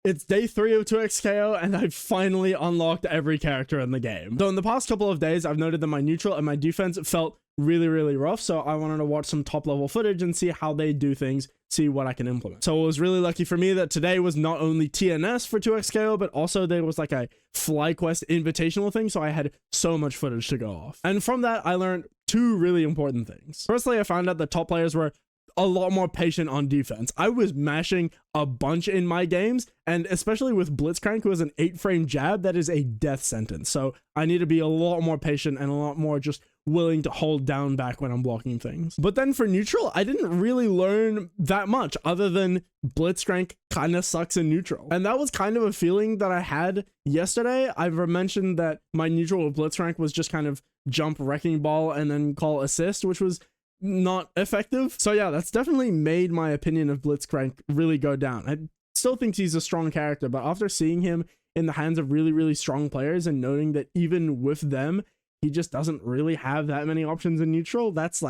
It's day 3 of 2xKO, and I've finally unlocked every character in the game. So in the past couple of days, I've noted that my neutral and my defense felt really rough, so I wanted to watch some top level footage and see how they do things, see what I can implement. So it was really lucky for me that today was not only TNS for 2xKO, but also there was like a FlyQuest invitational thing, so I had so much footage to go off. And from that, I learned 2 really important things. Firstly, I found out that top players were a lot more patient on defense. I was mashing a bunch in my games, and especially with Blitzcrank, who has an 8-frame jab, that is a death sentence. So I need to be a lot more patient and a lot more just willing to hold down back when I'm blocking things. But then for neutral, I didn't really learn that much other than Blitzcrank kind of sucks in neutral. And that was kind of a feeling that I had yesterday. I've mentioned that my neutral with Blitzcrank was just kind of jump wrecking ball and then call assist, which was not effective. So yeah, that's definitely made my opinion of Blitzcrank really go down. I still think he's a strong character, but after seeing him in the hands of really strong players and noting that even with them, he just doesn't really have that many options in neutral, that's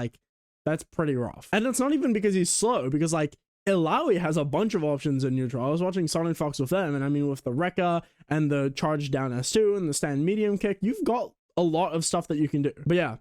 pretty rough. And it's not even because he's slow, because like Illaoi has a bunch of options in neutral. I was watching Sonic Fox with them, and I mean, with the Rekka and the charge down S2 and the stand medium kick, you've got a lot of stuff that you can do. But yeah,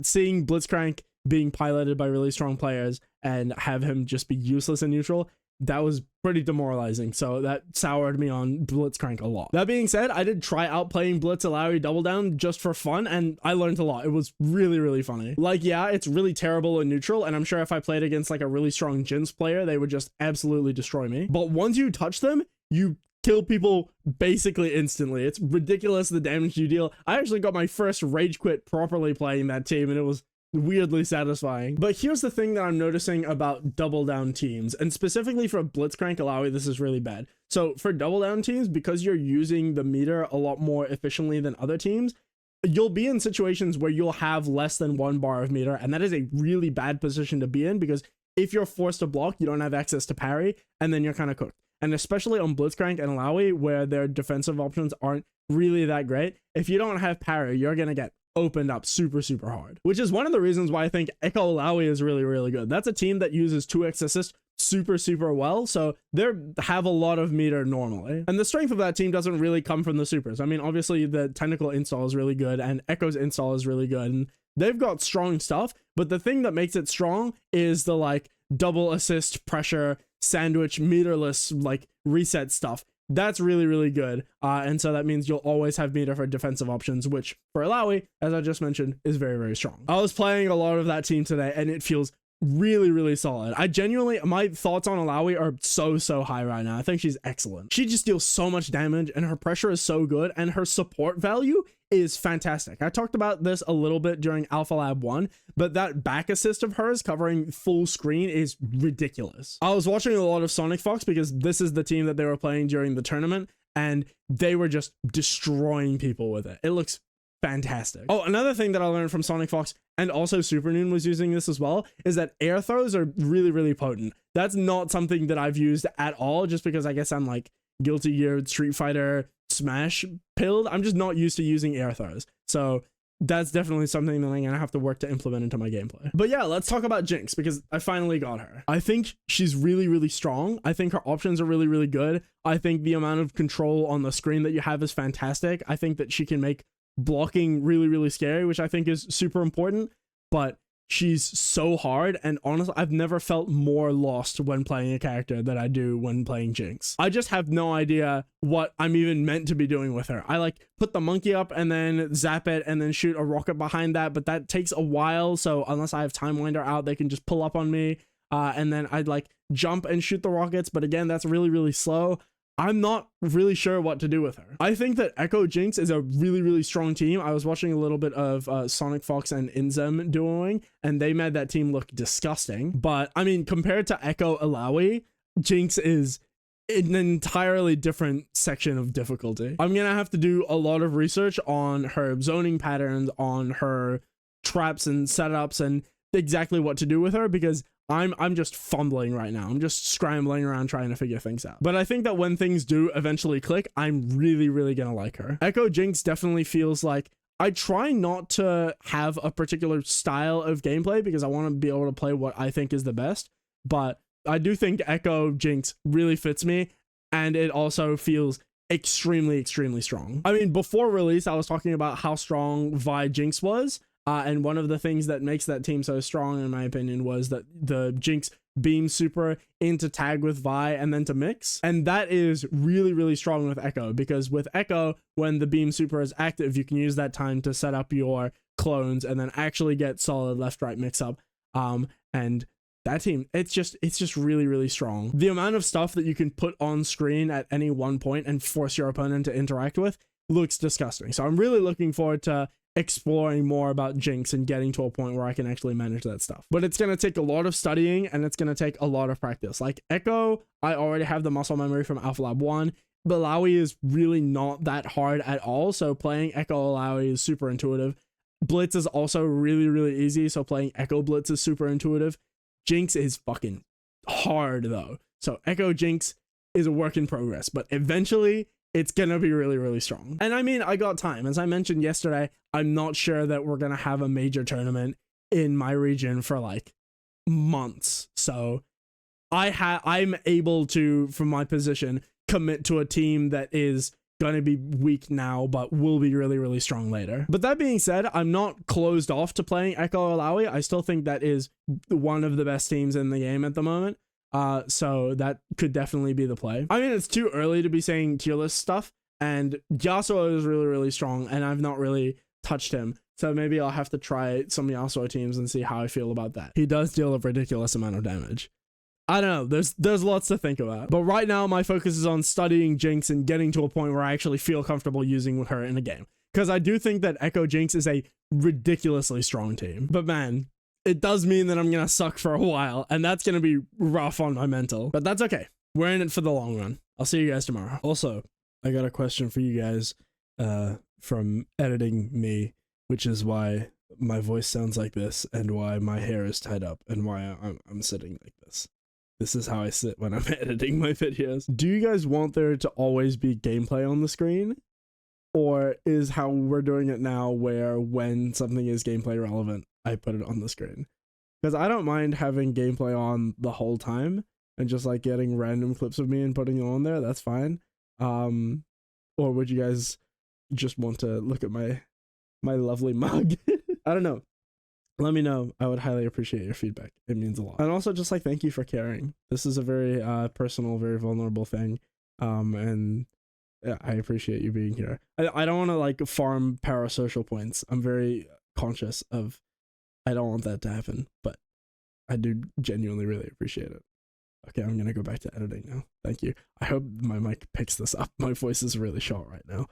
seeing Blitzcrank being piloted by really strong players and have him just be useless in neutral, that was pretty demoralizing. So that soured me on Blitzcrank a lot. That being said, I did try out playing Blitz Illaoi Double Down just for fun, and I learned a lot. It was really funny. Like, yeah, it's really terrible in neutral, and I'm sure if I played against like a really strong Jins player, they would just absolutely destroy me. But once you touch them, you kill people basically instantly. It's ridiculous the damage you deal. I actually got my first rage quit properly playing that team, and it was weirdly satisfying. But here's the thing that I'm noticing about double down teams, and specifically for Blitzcrank Illaoi, this is really bad. So for double down teams, because you're using the meter a lot more efficiently than other teams, you'll be in situations where you'll have less than 1 bar of meter, and that is a really bad position to be in, because if you're forced to block, you don't have access to parry, and then you're kind of cooked. And especially on Blitzcrank and Illaoi, where their defensive options aren't really that great, if you don't have parry, you're gonna get opened up super hard, which is one of the reasons why I think Echo Illaoi is really good. That's a team that uses 2x assist super well, so they have a lot of meter normally, and the strength of that team doesn't really come from the supers. I mean, obviously the technical install is really good, and Echo's install is really good, and they've got strong stuff, but the thing that makes it strong is the like double assist pressure sandwich meterless like reset stuff. That's really good, and so that means you'll always have meter for defensive options, which for Illaoi, as I just mentioned, is very strong. I was playing a lot of that team today, and it feels really solid. I genuinely, my thoughts on Illaoi are so high right now. I think she's excellent. She just deals so much damage, and her pressure is so good, and her support value is fantastic. I talked about this a little bit during Alpha Lab 1, but that back assist of hers covering full screen is ridiculous. I was watching a lot of Sonic Fox because this is the team that they were playing during the tournament, and they were just destroying people with it. It looks fantastic. Oh, another thing that I learned from Sonic Fox, and also Super Noon was using this as well, is that air throws are really potent. That's not something that I've used at all, just because I guess I'm like Guilty Gear, Street Fighter, Smash pilled. I'm just not used to using air throws. So that's definitely something that I'm gonna have to work to implement into my gameplay. But yeah, let's talk about Jinx, because I finally got her. I think she's really strong. I think her options are really good. I think the amount of control on the screen that you have is fantastic. I think that she can make blocking really scary, which I think is super important, but she's so hard, and honestly, I've never felt more lost when playing a character than I do when playing Jinx. I just have no idea what I'm even meant to be doing with her. I like put the monkey up and then zap it and then shoot a rocket behind that, but that takes a while, so unless I have Time Winder out, they can just pull up on me, and then I'd like jump and shoot the rockets, but again, that's really slow. I'm not really sure what to do with her. I think that Echo Jinx is a really strong team. I was watching a little bit of Sonic Fox and Inzem duoing, and they made that team look disgusting. But I mean, compared to Echo Illaoi, Jinx is an entirely different section of difficulty. I'm gonna have to do a lot of research on her zoning patterns, on her traps and setups, and exactly what to do with her, because I'm just fumbling right now. I'm just scrambling around trying to figure things out. But I think that when things do eventually click, I'm really gonna like her. Echo Jinx definitely feels like I try not to have a particular style of gameplay because I want to be able to play what I think is the best. But I do think Echo Jinx really fits me. and it also feels extremely strong. I mean, before release, I was talking about how strong Vi Jinx was, and one of the things that makes that team so strong, in my opinion, was that the Jinx beam super into tag with Vi and then to mix, and that is really strong with Echo, because with Echo, when the beam super is active, you can use that time to set up your clones and then actually get solid left right mix up, and that team, it's just really strong. The amount of stuff that you can put on screen at any one point and force your opponent to interact with looks disgusting. So I'm really looking forward to exploring more about Jinx and getting to a point where I can actually manage that stuff. But it's going to take a lot of studying, and it's going to take a lot of practice. Like Echo, I already have the muscle memory from Alpha Lab 1. Malawi is really not that hard at all, so playing Echo Malawi is super intuitive. Blitz is also really easy, so playing Echo Blitz is super intuitive. Jinx is fucking hard though. So Echo Jinx is a work in progress, but eventually it's gonna be really strong. And I mean, I got time. As I mentioned yesterday, I'm not sure that we're gonna have a major tournament in my region for like months. So I'm able to, from my position, commit to a team that is gonna be weak now but will be really strong later. But that being said, I'm not closed off to playing Echo Alawi. I still think that is one of the best teams in the game at the moment, so that could definitely be the play. I mean, it's too early to be saying tier list stuff, and Yasuo is really strong, and I've not really touched him, so maybe I'll have to try some Yasuo teams and see how I feel about that. He does deal a ridiculous amount of damage. I don't know, there's lots to think about. But right now, my focus is on studying Jinx and getting to a point where I actually feel comfortable using her in a game. Because I do think that Echo Jinx is a ridiculously strong team. But man, it does mean that I'm gonna suck for a while, and that's gonna be rough on my mental. But that's okay. We're in it for the long run. I'll see you guys tomorrow. Also, I got a question for you guys from editing me, which is why my voice sounds like this, and why my hair is tied up, and why I'm sitting like this. This is how I sit when I'm editing my videos. Do you guys want there to always be gameplay on the screen? Or is how we're doing it now where when something is gameplay relevant, I put it on the screen? Because I don't mind having gameplay on the whole time and just like getting random clips of me and putting it on there. That's fine. Or would you guys just want to look at my lovely mug? I don't know. Let me know. I would highly appreciate your feedback. It means a lot. And also just like, thank you for caring. This is a very personal, very vulnerable thing. And yeah, I appreciate you being here. I don't want to like farm parasocial points. I'm very conscious of, I don't want that to happen, but I do genuinely really appreciate it. Okay, I'm going to go back to editing now. Thank you. I hope my mic picks this up. My voice is really short right now.